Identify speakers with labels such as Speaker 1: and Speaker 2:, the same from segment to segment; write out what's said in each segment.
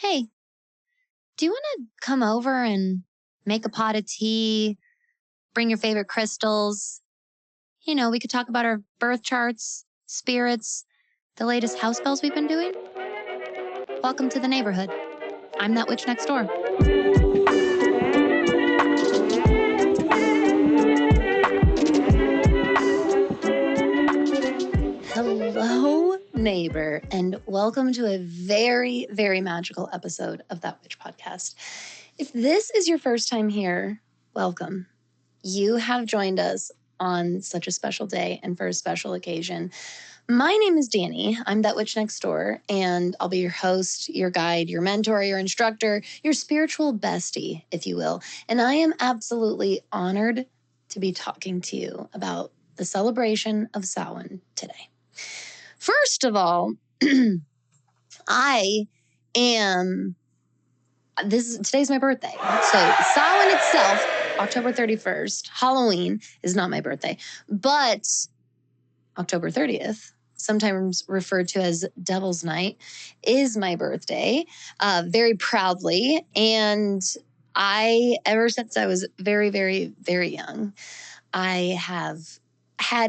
Speaker 1: Hey, do you want to come over and make a pot of tea, bring your favorite crystals? We could talk about our birth charts, spirits, the latest house spells we've been doing. Welcome to the neighborhood. I'm that witch next door. Hello, neighbor, and welcome to a very, very magical episode of That Witch Podcast. If this is your first time here, welcome. You have joined us on such a special day and for a special occasion. My name is Dani. I'm that witch next door, and I'll be your host, your guide, your mentor, your instructor, your spiritual bestie, if you will. And I am absolutely honored to be talking to you about the celebration of Samhain today. First of all, today's my birthday. So Samhain itself, October 31st, Halloween is not my birthday, but October 30th, sometimes referred to as Devil's Night, is my birthday, very proudly. And ever since I was very, very, very young, I have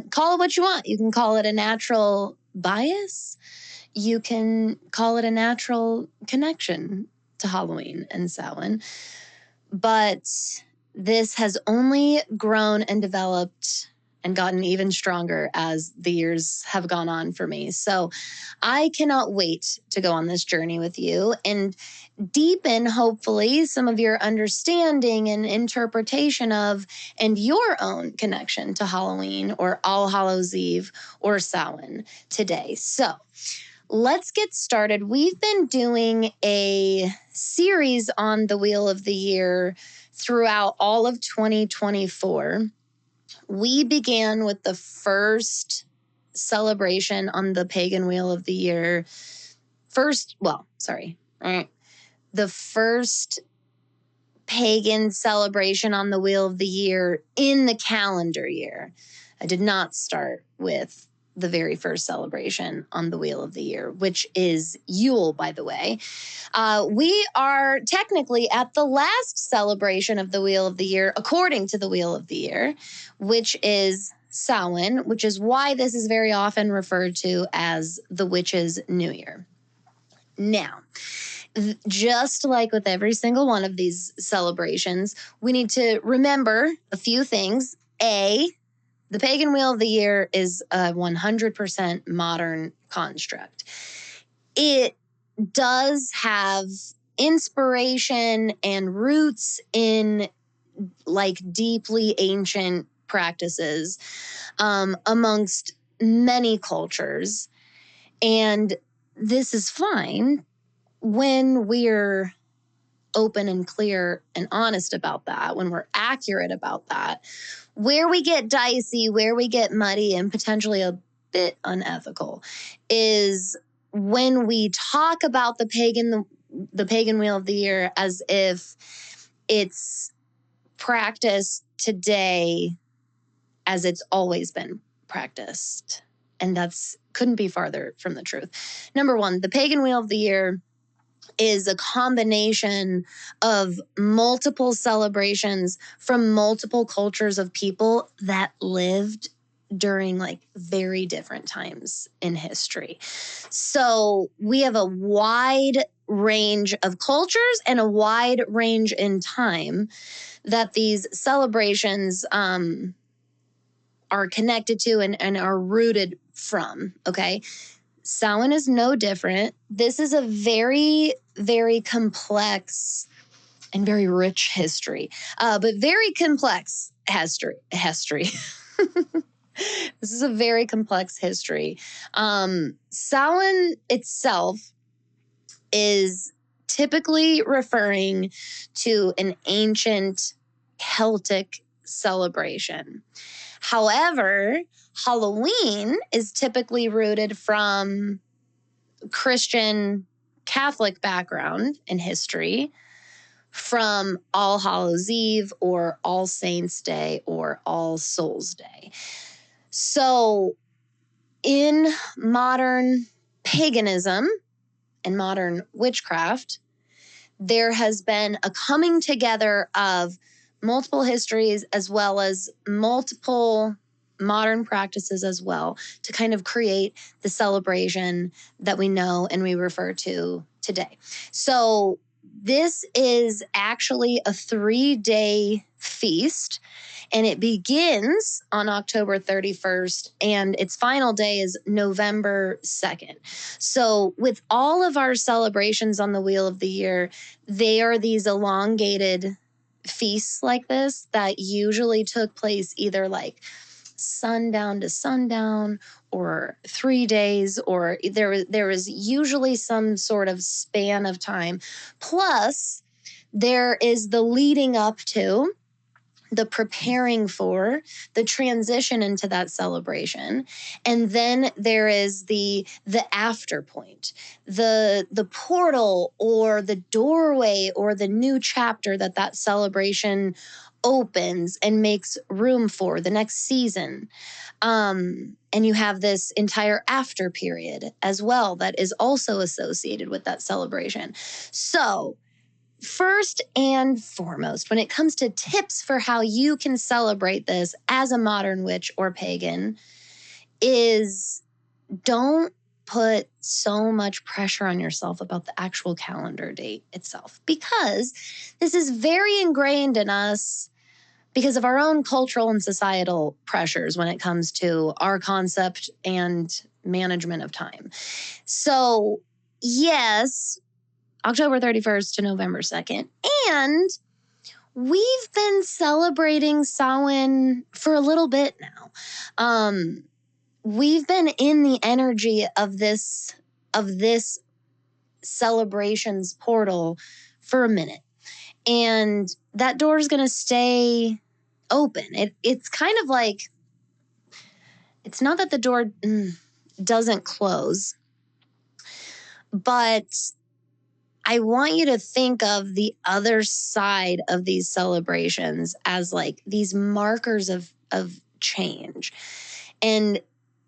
Speaker 1: call it what you want. You can call it a natural bias. You can call it a natural connection to Halloween and Samhain. But this has only grown and developed and gotten even stronger as the years have gone on for me. So I cannot wait to go on this journey with you and deepen, hopefully, some of your understanding and interpretation of and your own connection to Halloween or All Hallows Eve or Samhain today. So let's get started. We've been doing a series on the Wheel of the Year throughout all of 2024. We began with the first celebration on the Pagan Wheel of the Year. The first pagan celebration on the Wheel of the Year in the calendar year. I did not start with the very first celebration on the Wheel of the Year, which is Yule, by the way. We are technically at the last celebration of the Wheel of the Year, according to the Wheel of the Year, which is Samhain, which is why this is very often referred to as the Witch's New Year. Now, just like with every single one of these celebrations, we need to remember a few things. The Pagan Wheel of the Year is a 100% modern construct. It does have inspiration and roots in deeply ancient practices amongst many cultures. And this is fine when we're open and clear and honest about that, when we're accurate about that. Where we get dicey, where we get muddy and potentially a bit unethical is when we talk about the pagan Wheel of the Year as if it's practiced today as it's always been practiced. And that's couldn't be farther from the truth. Number one, the Pagan Wheel of the Year is a combination of multiple celebrations from multiple cultures of people that lived during very different times in history. So we have a wide range of cultures and a wide range in time that these celebrations are connected to and are rooted from, okay? Samhain is no different. This is a very, very complex and very rich history, but very complex history. This is a very complex history. Samhain itself is typically referring to an ancient Celtic celebration. However, Halloween is typically rooted from Christian Catholic background and history, from All Hallows Eve or All Saints Day or All Souls Day. So in modern paganism and modern witchcraft, there has been a coming together of multiple histories as well as multiple modern practices as well to kind of create the celebration that we know and we refer to today. So this is actually a 3-day feast, and it begins on October 31st, and its final day is November 2nd. So with all of our celebrations on the Wheel of the Year, they are these elongated feasts like this that usually took place either like sundown to sundown or 3 days, or there was usually some sort of span of time. Plus, there is the leading up to, the preparing for, the transition into that celebration, and then there is the after point, the portal or the doorway or the new chapter that celebration opens and makes room for the next season. And you have this entire after period as well that is also associated with that celebration. So first and foremost, when it comes to tips for how you can celebrate this as a modern witch or pagan, is don't put so much pressure on yourself about the actual calendar date itself, because this is very ingrained in us because of our own cultural and societal pressures when it comes to our concept and management of time. So, yes, October 31st to November 2nd. And we've been celebrating Samhain for a little bit now. We've been in the energy of this celebrations portal for a minute. And that door is going to stay open. It's kind of like, it's not that the door doesn't close, but I want you to think of the other side of these celebrations as like these markers of change. And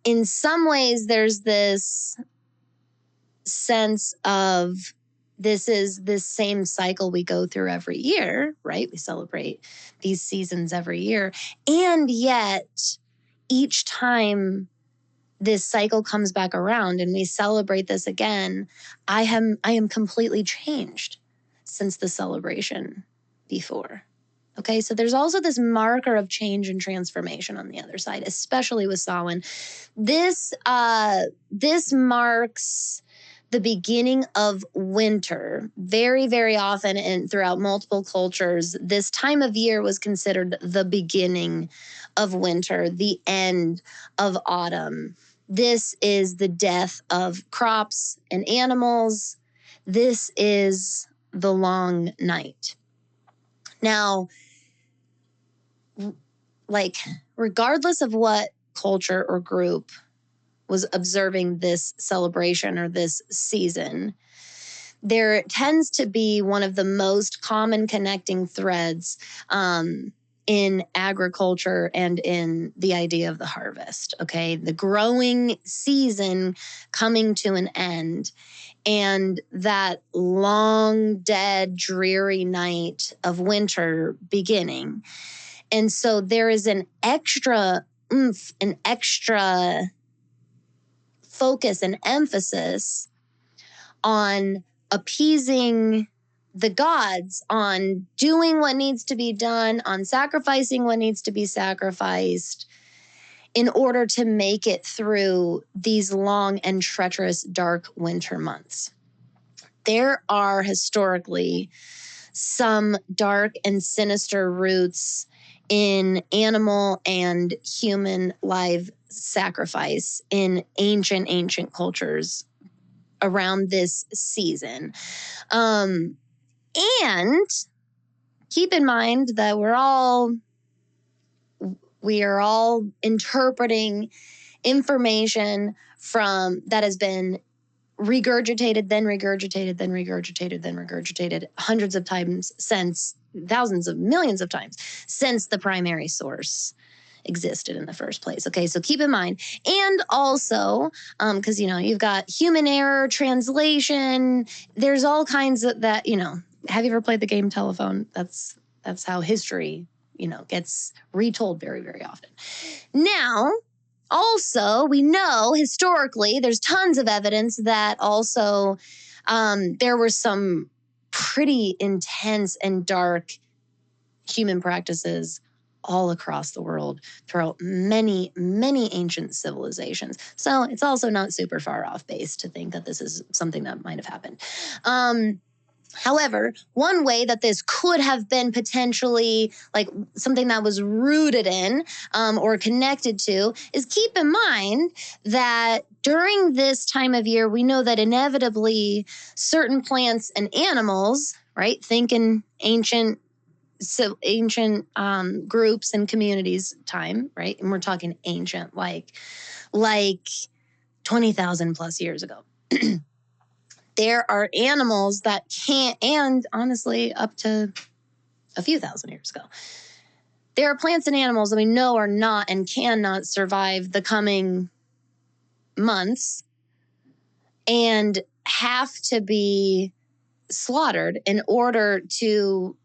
Speaker 1: in some ways, there's this sense of this is this same cycle we go through every year, right? We celebrate these seasons every year. And yet, each time this cycle comes back around and we celebrate this again, I am completely changed since the celebration before. Okay, so there's also this marker of change and transformation on the other side, especially with Samhain. This marks the beginning of winter. Very, very often and throughout multiple cultures, this time of year was considered the beginning of winter, the end of autumn. This is the death of crops and animals. This is the long night. Now, like, regardless of what culture or group was observing this celebration or this season, there tends to be one of the most common connecting threads in agriculture and in the idea of the harvest, okay? The growing season coming to an end, and that long, dead, dreary night of winter beginning. And so there is an extra oomph, an extra focus and emphasis on appeasing the gods, on doing what needs to be done, on sacrificing what needs to be sacrificed in order to make it through these long and treacherous dark winter months. There are historically some dark and sinister roots in animal and human live sacrifice in ancient cultures around this season. And keep in mind that we are all interpreting information from that has been regurgitated, then regurgitated, then regurgitated, then regurgitated hundreds of times since, thousands of millions of times since the primary source existed in the first place. Okay, so keep in mind. And also, because, you've got human error, translation, there's all kinds of that, have you ever played the game Telephone? That's how history, gets retold very, very often. Now, also, we know historically there's tons of evidence that also there were some pretty intense and dark human practices all across the world throughout many, many ancient civilizations. So it's also not super far off base to think that this is something that might have happened. However, one way that this could have been potentially like something that was rooted in or connected to is keep in mind that during this time of year, we know that inevitably certain plants and animals, right? Think in ancient groups and communities time, right? And we're talking ancient, like 20,000 plus years ago. There are animals that can't, and honestly, up to a few thousand years ago, there are plants and animals that we know are not and cannot survive the coming months and have to be slaughtered in order to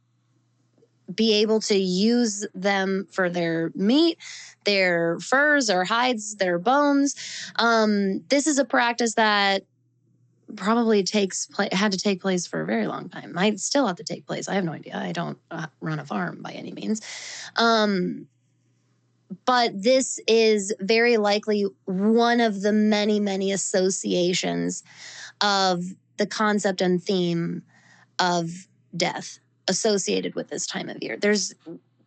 Speaker 1: be able to use them for their meat, their furs or hides, their bones. This is a practice that probably had to take place for a very long time. Might still have to take place. I have no idea. I don't run a farm by any means. But this is very likely one of the many, many associations of the concept and theme of death associated with this time of year.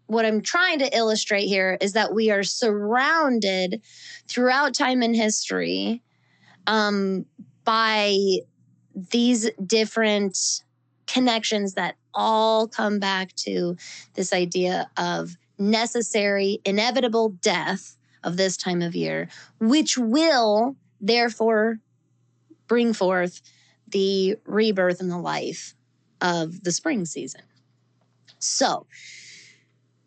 Speaker 1: What I'm trying to illustrate here is that we are surrounded throughout time and history by these different connections that all come back to this idea of necessary, inevitable death of this time of year, which will therefore bring forth the rebirth and the life of the spring season. So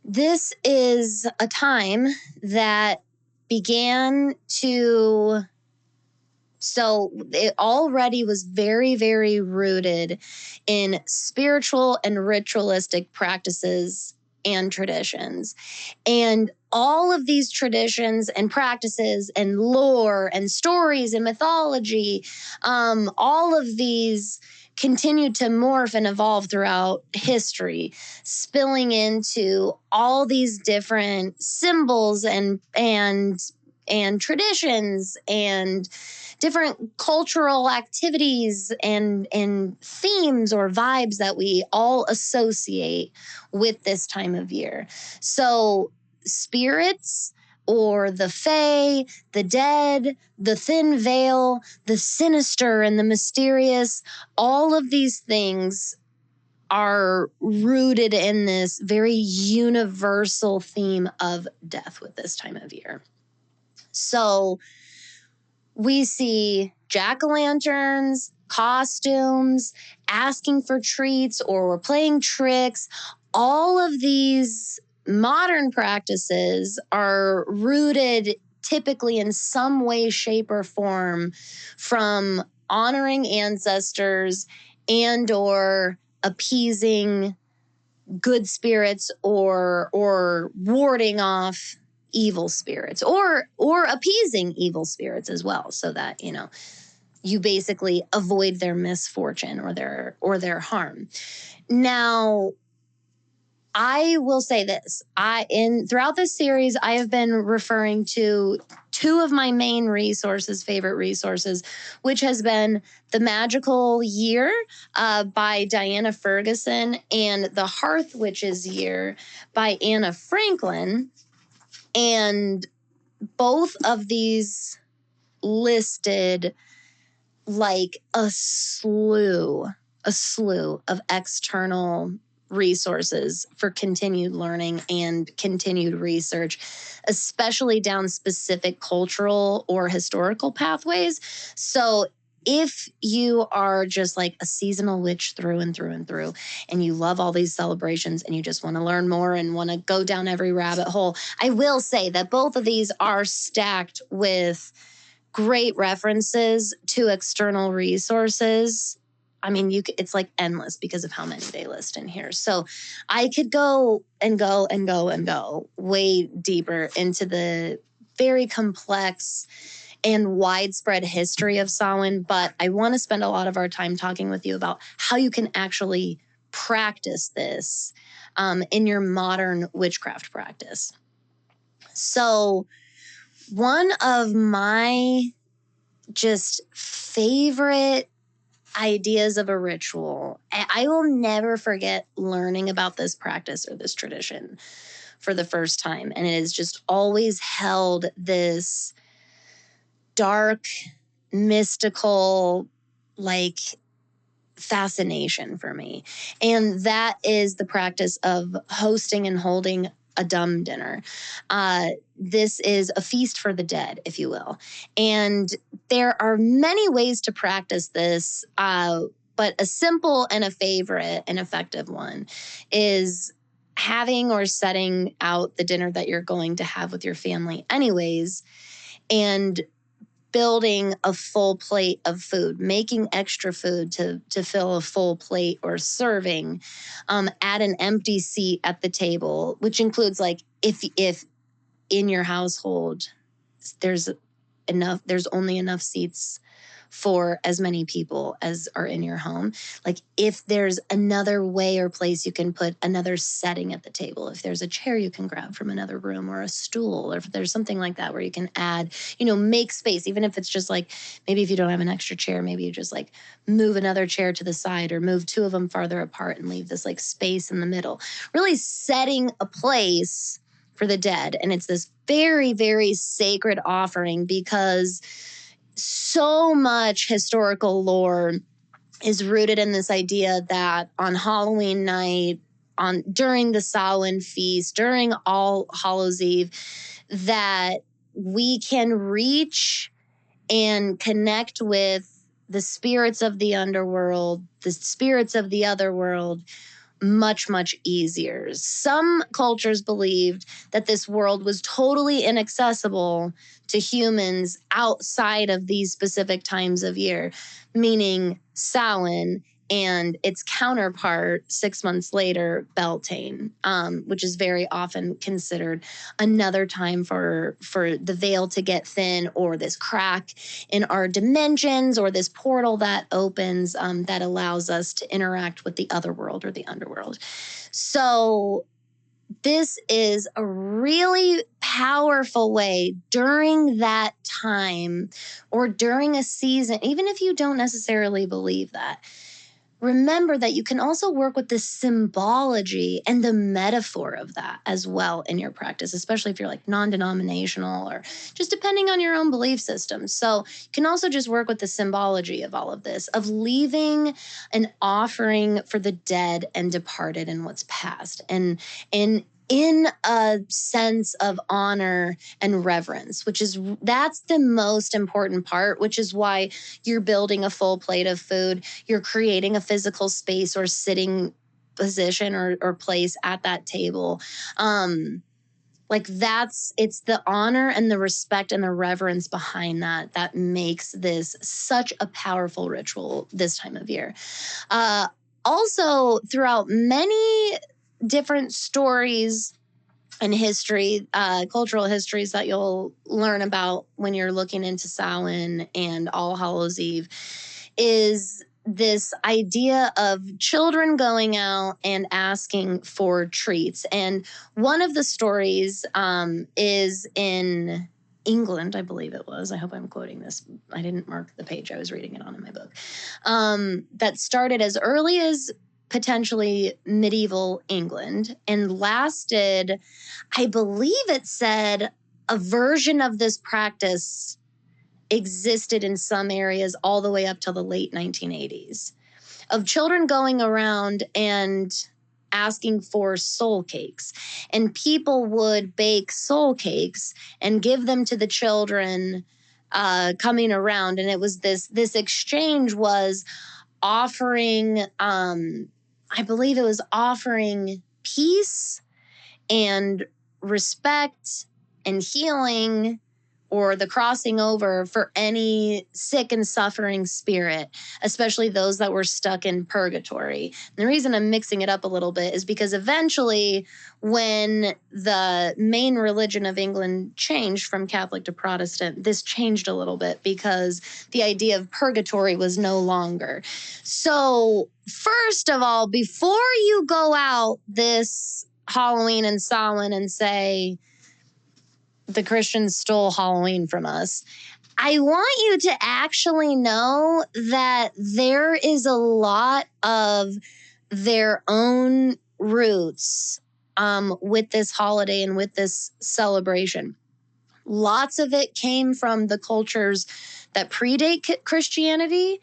Speaker 1: this is a time that began to... So it already was very, very rooted in spiritual and ritualistic practices and traditions. And all of these traditions and practices and lore and stories and mythology, all of these continued to morph and evolve throughout history, spilling into all these different symbols and traditions and different cultural activities and themes or vibes that we all associate with this time of year. So spirits or the fae, the dead, the thin veil, the sinister and the mysterious, all of these things are rooted in this very universal theme of death with this time of year. So we see jack-o'-lanterns, costumes, asking for treats, or playing tricks. All of these modern practices are rooted typically in some way, shape, or form from honoring ancestors and or appeasing good spirits or warding off evil spirits or appeasing evil spirits as well, so that you basically avoid their misfortune or their harm. Now, I will say this. Throughout this series, I have been referring to two of my main favorite resources, which has been The Magickal Year by Diana Ferguson and The Hearth Witch's Year by Anna Franklin. And both of these listed like a slew of external resources for continued learning and continued research, especially down specific cultural or historical pathways. So if you are just like a seasonal witch through and through and through, and you love all these celebrations and you just want to learn more and want to go down every rabbit hole, I will say that both of these are stacked with great references to external resources I mean, it's like endless because of how many they list in here. So I could go and go and go and go way deeper into the very complex and widespread history of Samhain, but I want to spend a lot of our time talking with you about how you can actually practice this in your modern witchcraft practice. So one of my just favorite ideas of a ritual, I will never forget learning about this practice or this tradition for the first time. And it has just always held this dark, mystical, like fascination for me. And that is the practice of hosting and holding a dumb dinner. This is a feast for the dead, if you will. And there are many ways to practice this, but a simple and a favorite and effective one is having or setting out the dinner that you're going to have with your family anyways, and building a full plate of food, making extra food to fill a full plate or serving at an empty seat at the table, which includes like if in your household there's only enough seats for as many people as are in your home. Like if there's another way or place you can put another setting at the table, if there's a chair you can grab from another room or a stool, or if there's something like that where you can add, make space, even if it's just like, maybe if you don't have an extra chair, maybe you just like move another chair to the side or move two of them farther apart and leave this like space in the middle, really setting a place for the dead. And it's this very, very sacred offering because so much historical lore is rooted in this idea that on Halloween night, during the Samhain feast, during All Hallows Eve, that we can reach and connect with the spirits of the underworld, the spirits of the other world, much, much easier. Some cultures believed that this world was totally inaccessible to humans outside of these specific times of year, meaning Samhain and its counterpart 6 months later, Beltane, which is very often considered another time for the veil to get thin, or this crack in our dimensions, or this portal that opens that allows us to interact with the other world or the underworld. So this is a really powerful way during that time or during a season, even if you don't necessarily believe that. Remember that you can also work with the symbology and the metaphor of that as well in your practice, especially if you're like non-denominational or just depending on your own belief system. So you can also just work with the symbology of all of this, of leaving an offering for the dead and departed and what's past, and in a sense of honor and reverence, that's the most important part, which is why you're building a full plate of food. You're creating a physical space or sitting position or place at that table. It's the honor and the respect and the reverence behind that makes this such a powerful ritual this time of year. Also, throughout many different stories and history, cultural histories that you'll learn about when you're looking into Samhain and All Hallows Eve, is this idea of children going out and asking for treats. And one of the stories is in England, I believe it was. I hope I'm quoting this. I didn't mark the page I was reading it on in my book. That started as early as potentially medieval England and lasted, I believe it said, a version of this practice existed in some areas all the way up till the late 1980s, of children going around and asking for soul cakes. And people would bake soul cakes and give them to the children coming around. And it was this exchange was offering, I believe it was offering peace and respect and healing or the crossing over for any sick and suffering spirit, especially those that were stuck in purgatory. And the reason I'm mixing it up a little bit is because eventually, when the main religion of England changed from Catholic to Protestant, this changed a little bit because the idea of purgatory was no longer. So, first of all, before you go out this Halloween and Samhain and say, the Christians stole Halloween from us, I want you to actually know that there is a lot of their own roots with this holiday and with this celebration. Lots of it came from the cultures that predate Christianity,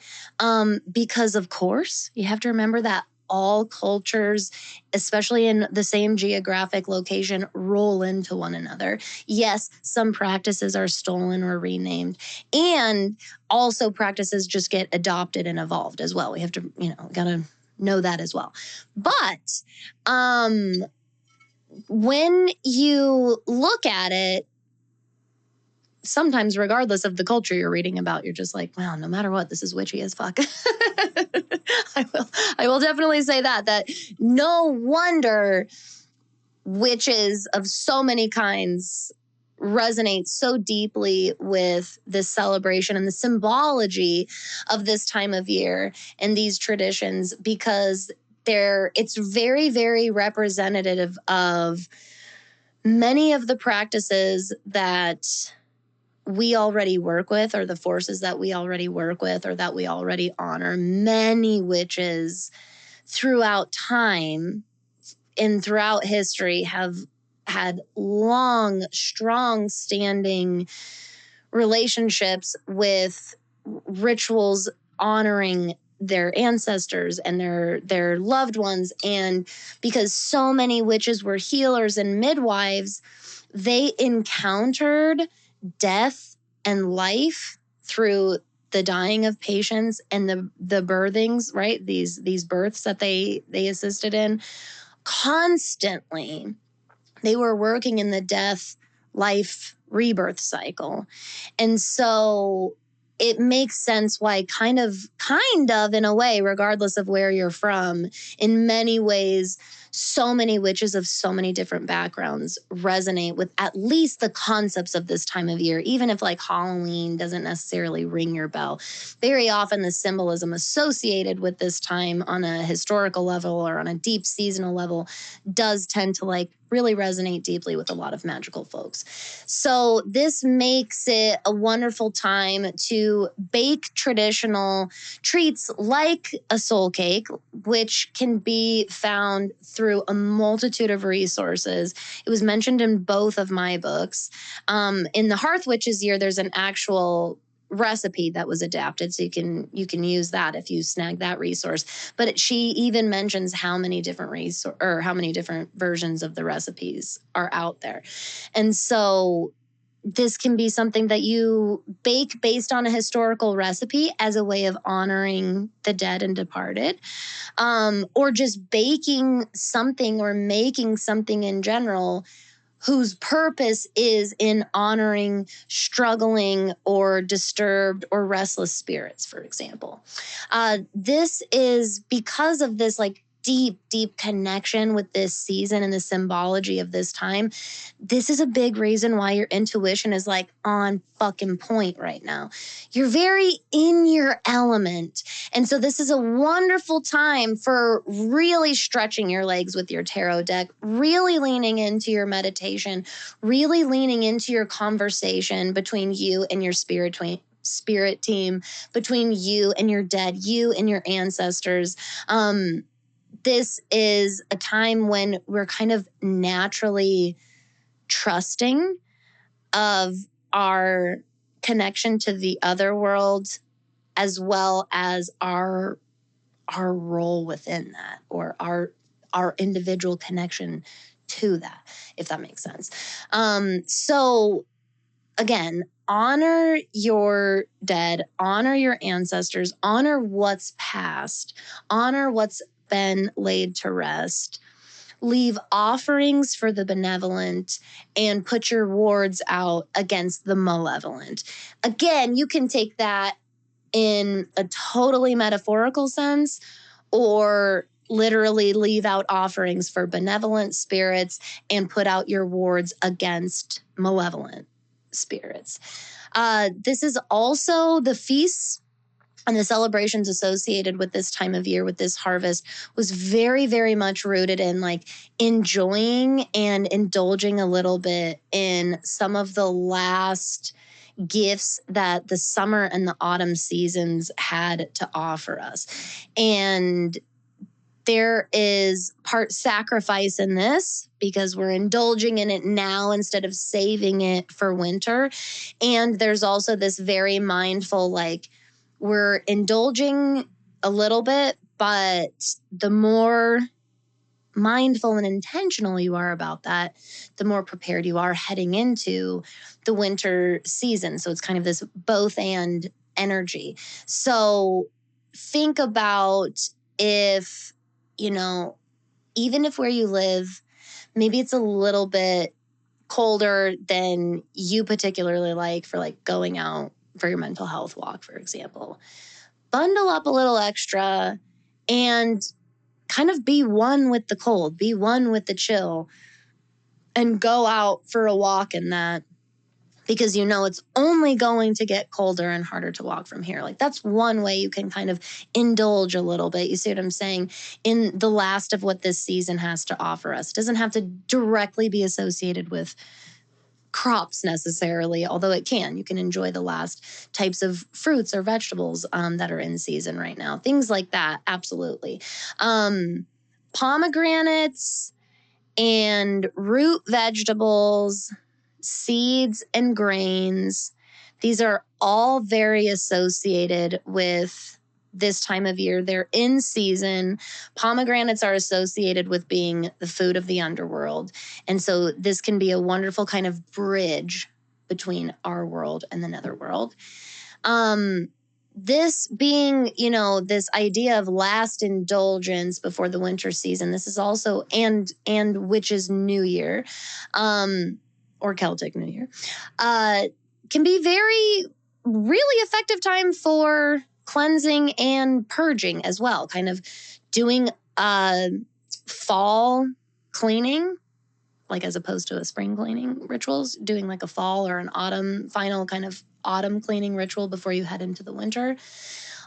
Speaker 1: because, of course, you have to remember that all cultures, especially in the same geographic location, roll into one another. Yes, some practices are stolen or renamed, and also practices just get adopted and evolved as well. We have to, gotta know that as well. But when you look at it, sometimes regardless of the culture you're reading about, you're just like, wow, no matter what, this is witchy as fuck. I will definitely say that no wonder witches of so many kinds resonate so deeply with this celebration and the symbology of this time of year and these traditions, because it's very, very representative of many of the practices that we already work with, or the forces that we already work with, or that we already honor. Many witches throughout time and throughout history have had long, strong standing relationships with rituals honoring their ancestors and their loved ones. And because so many witches were healers and midwives, they encountered death and life through the dying of patients and the birthings, right? These births that they assisted in constantly. They were working in the death, life, rebirth cycle. And so it makes sense why kind of in a way, regardless of where you're from, in many ways, so many witches of so many different backgrounds resonate with at least the concepts of this time of year, even if like Halloween doesn't necessarily ring your bell. Very often the symbolism associated with this time on a historical level or on a deep seasonal level does tend to like really resonate deeply with a lot of magical folks. So this makes it a wonderful time to bake traditional treats like a soul cake, which can be found through a multitude of resources. It was mentioned in both of my books. In the Hearth Witches year, there's an actual recipe that was adapted, so you can use that if you snag that resource. But she even mentions how many different versions of the recipes are out there. And so this can be something that you bake based on a historical recipe as a way of honoring the dead and departed, or just baking something or making something in general whose purpose is in honoring struggling or disturbed or restless spirits, for example. This is because of this like deep connection with this season and the symbology of this time. This is a big reason why your intuition is like on fucking point right now. You're very in your element. And so this is a wonderful time for really stretching your legs with your tarot deck, really leaning into your meditation, really leaning into your conversation between you and your spirit team, between you and your dead, you and your ancestors. This is a time when we're kind of naturally trusting of our connection to the other world, as well as our role within that, or our individual connection to that, if that makes sense. So again, honor your dead, honor your ancestors, honor what's past, honor what's been laid to rest. leave offerings for the benevolent, and put your wards out against the malevolent. Again, you can take that in a totally metaphorical sense, or literally leave out offerings for benevolent spirits and put out your wards against malevolent spirits. This is also the feasts and the celebrations associated with this time of year, with this harvest, was very, very much rooted in like enjoying and indulging a little bit in some of the last gifts that the summer and the autumn seasons had to offer us. And there is part sacrifice in this because we're indulging in it now instead of saving it for winter. And there's also this very mindful, like, we're indulging a little bit, but the more mindful and intentional you are about that, the more prepared you are heading into the winter season. So it's kind of this both and energy. So think about if, even if where you live, maybe it's a little bit colder than you particularly like for like going out for your mental health walk, for example. Bundle up a little extra and kind of be one with the cold, be one with the chill, and go out for a walk in that, because it's only going to get colder and harder to walk from here. Like, that's one way you can kind of indulge a little bit. You see what I'm saying? In the last of what this season has to offer us. It doesn't have to directly be associated with crops necessarily, although it can. You can enjoy the last types of fruits or vegetables that are in season right now. Things like that, absolutely. Pomegranates and root vegetables, seeds and grains. These are all very associated with this time of year. They're in season. Pomegranates are associated with being the food of the underworld. And so this can be a wonderful kind of bridge between our world and the netherworld. This being, this idea of last indulgence before the winter season, this is also, and witch's New Year, or Celtic New Year, can be really effective time for cleansing and purging as well. Kind of doing fall cleaning, like as opposed to a spring cleaning rituals, doing like a fall or an autumn, final kind of autumn cleaning ritual before you head into the winter.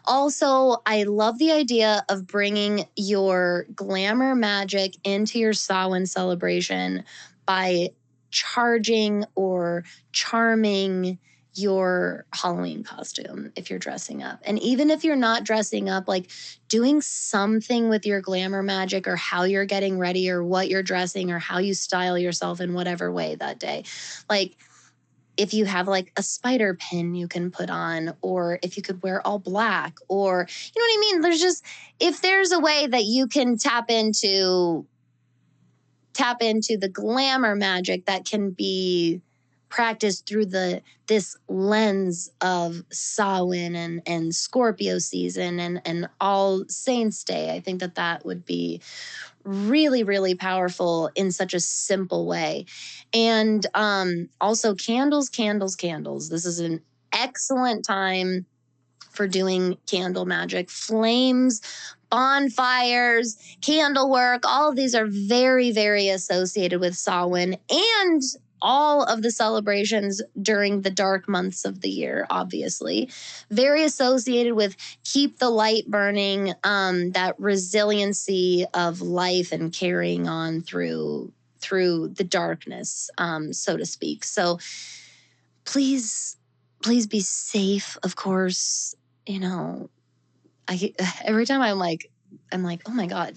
Speaker 1: Also, I love the idea of bringing your glamour magic into your Samhain celebration by charging or charming your Halloween costume if you're dressing up. And even if you're not dressing up, like doing something with your glamour magic or how you're getting ready or what you're dressing or how you style yourself in whatever way that day. Like, if you have like a spider pin you can put on, or if you could wear all black, or you know what I mean? There's just, if there's a way that you can tap into the glamour magic that can be practiced through this lens of Samhain and Scorpio season and All Saints Day, I think that would be really, really powerful in such a simple way. And also candles. This is an excellent time for doing candle magic. Flames, bonfires, candle work, all of these are very, very associated with Samhain and all of the celebrations during the dark months of the year, obviously. Very associated with keep the light burning, that resiliency of life and carrying on through the darkness, so to speak. So please be safe, of course. Every time I'm like, oh my God,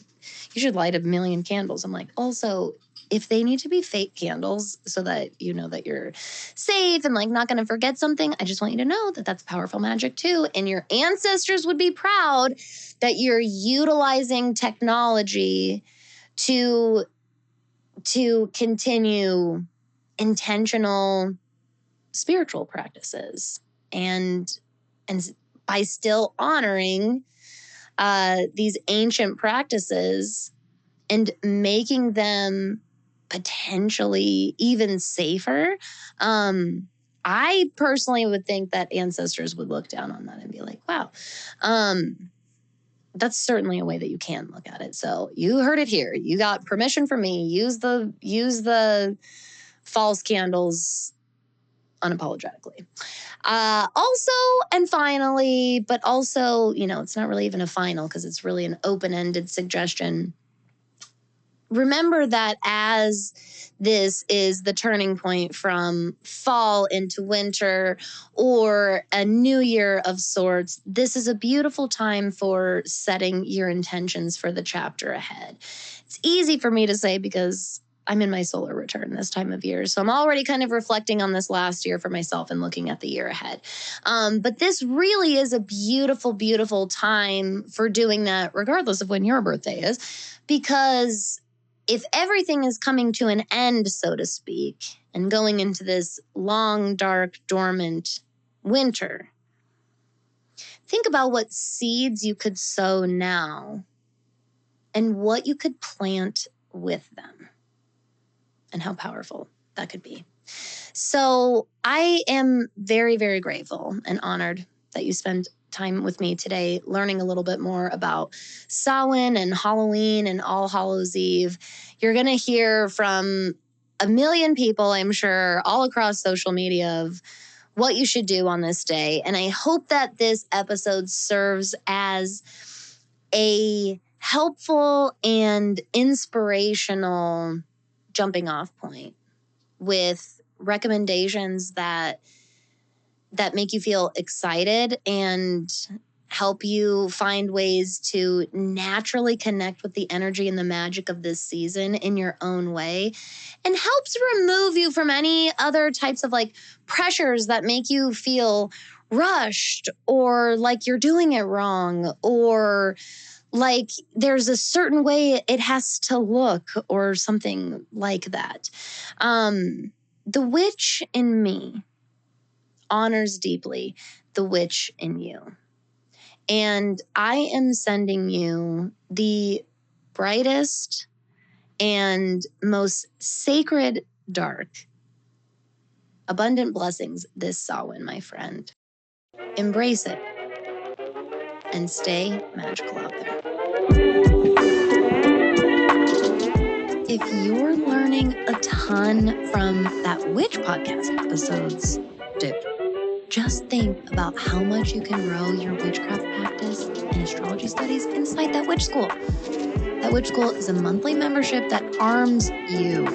Speaker 1: you should light 1,000,000 candles. I'm like, also, if they need to be fake candles so that you know that you're safe and like not going to forget something, I just want you to know that that's powerful magic too. And your ancestors would be proud that you're utilizing technology to continue intentional spiritual practices and by still honoring these ancient practices and making them potentially even safer. I personally would think that ancestors would look down on that and be like, wow, that's certainly a way that you can look at it. So you heard it here. You got permission from me. Use the false candles unapologetically. Also, and finally, but also, it's not really even a final because it's really an open-ended suggestion. Remember that as this is the turning point from fall into winter or a new year of sorts, this is a beautiful time for setting your intentions for the chapter ahead. It's easy for me to say because I'm in my solar return this time of year. So I'm already kind of reflecting on this last year for myself and looking at the year ahead. But this really is a beautiful, beautiful time for doing that, regardless of when your birthday is, because if everything is coming to an end, so to speak, and going into this long, dark, dormant winter, think about what seeds you could sow now and what you could plant with them and how powerful that could be. So I am very, very grateful and honored that you spent time with me today learning a little bit more about Samhain and Halloween and All Hallows Eve. You're going to hear from a million people, I'm sure, all across social media of what you should do on this day. And I hope that this episode serves as a helpful and inspirational jumping off point with recommendations that make you feel excited and help you find ways to naturally connect with the energy and the magic of this season in your own way, and helps remove you from any other types of pressures that make you feel rushed or like you're doing it wrong or like there's a certain way it has to look or something like that. The witch in me honors deeply the witch in you. And I am sending you the brightest and most sacred dark, abundant blessings this Samhain, my friend. Embrace it and stay magical out there. If you're learning a ton from that witch podcast episodes, dude, just think about how much you can grow your witchcraft practice and astrology studies inside that witch school. That witch school is a monthly membership that arms you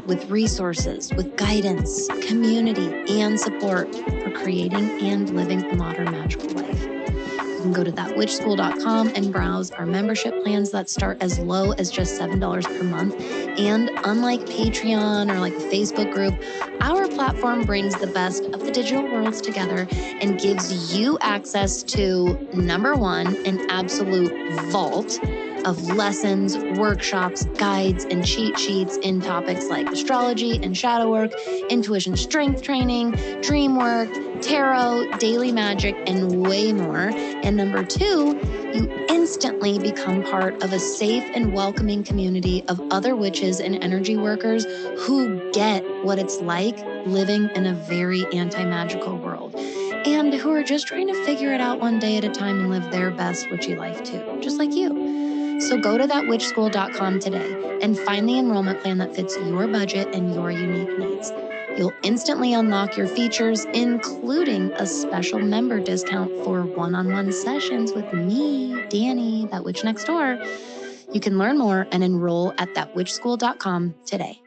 Speaker 1: with resources, with guidance, community, and support for creating and living a modern magical life. You can go to thatwitchschool.com and browse our membership plans that start as low as just $7 per month. And unlike Patreon or like a Facebook group, our platform brings the best of the digital worlds together and gives you access to, number one, an absolute vault of lessons, workshops, guides, and cheat sheets in topics like astrology and shadow work, intuition strength training, dream work, tarot, daily magic, and way more. And number two, you instantly become part of a safe and welcoming community of other witches and energy workers who get what it's like living in a very anti-magical world and who are just trying to figure it out one day at a time and live their best witchy life too, just like you. So go to thatwitchschool.com today and find the enrollment plan that fits your budget and your unique needs. You'll instantly unlock your features, including a special member discount for one-on-one sessions with me, Dani, that witch next door. You can learn more and enroll at thatwitchschool.com today.